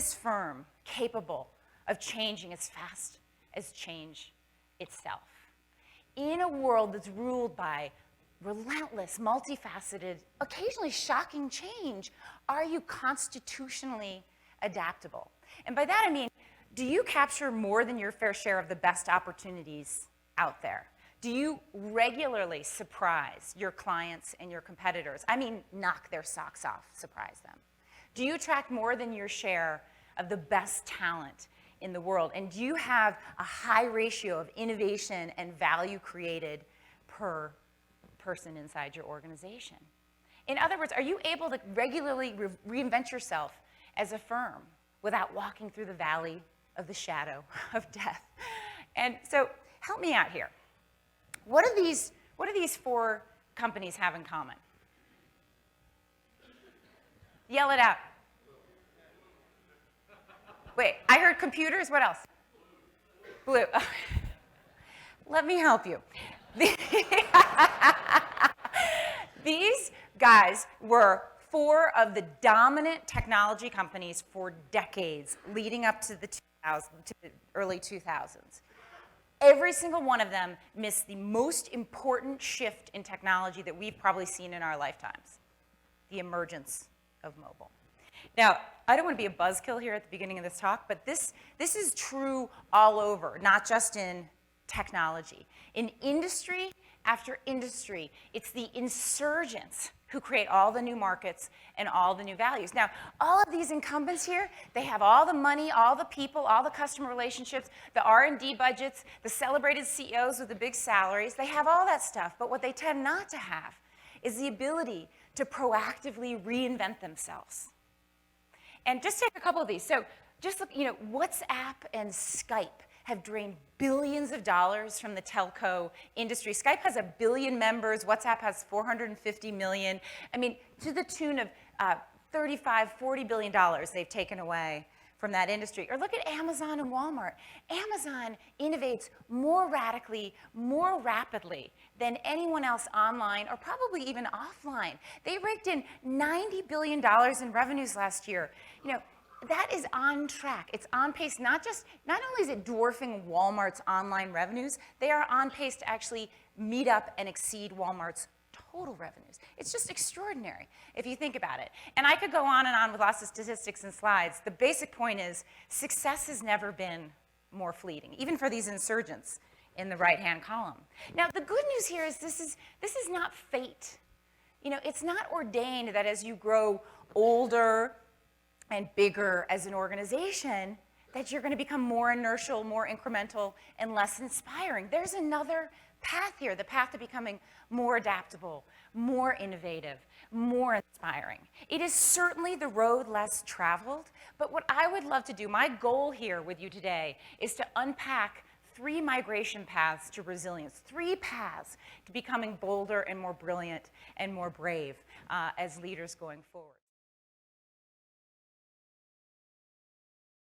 this firm capable of changing as fast as change itself? In a world that's ruled by relentless, multifaceted, occasionally shocking change, are you constitutionally adaptable? And by that I mean, do you capture more than your fair share of the best opportunities out there? Do you regularly surprise your clients and your competitors? I mean, knock their socks off, surprise them. Do you attract more than your share of the best talent in the world? And do you have a high ratio of innovation and value created per person inside your organization? In other words, are you able to regularly reinvent yourself as a firm without walking through the valley of the shadow of death? And so help me out here. What do these four companies have in common? Yell it out. Wait, I heard computers. What else? Blue. Let me help you. These guys were four of the dominant technology companies for decades leading up to the early 2000s. Every single one of them missed the most important shift in technology that we've probably seen in our lifetimes, the emergence of mobile. Now, I don't want to be a buzzkill here at the beginning of this talk, but this is true all over, not just in technology. In industry after industry, it's the insurgents who create all the new markets and all the new values. Now, all of these incumbents here, they have all the money, all the people, all the customer relationships, the R&D budgets, the celebrated CEOs with the big salaries. They have all that stuff, but what they tend not to have is the ability to proactively reinvent themselves. And just take a couple of these. So just look, WhatsApp and Skype have drained billions of dollars from the telco industry. Skype has 1 billion members. WhatsApp has 450 million. I mean, to the tune of $35, $40 billion they've taken away from that industry. Or look at Amazon and Walmart. Amazon innovates more radically, more rapidly than anyone else online or probably even offline. They raked in $90 billion in revenues last year. That is on track. It's on pace. Not only is it dwarfing Walmart's online revenues, they are on pace to actually meet up and exceed Walmart's total revenues. It's just extraordinary if you think about it. And I could go on and on with lots of statistics and slides. The basic point is success has never been more fleeting, even for these insurgents in the right-hand column. Now, the good news here is this is not fate. It's not ordained that as you grow older and bigger as an organization, that you're going to become more inertial, more incremental, and less inspiring. There's another path here, the path to becoming more adaptable, more innovative, more inspiring. It is certainly the road less traveled, but what I would love to do, my goal here with you today, is to unpack 3 migration paths to resilience, 3 paths to becoming bolder and more brilliant and more brave as leaders going forward.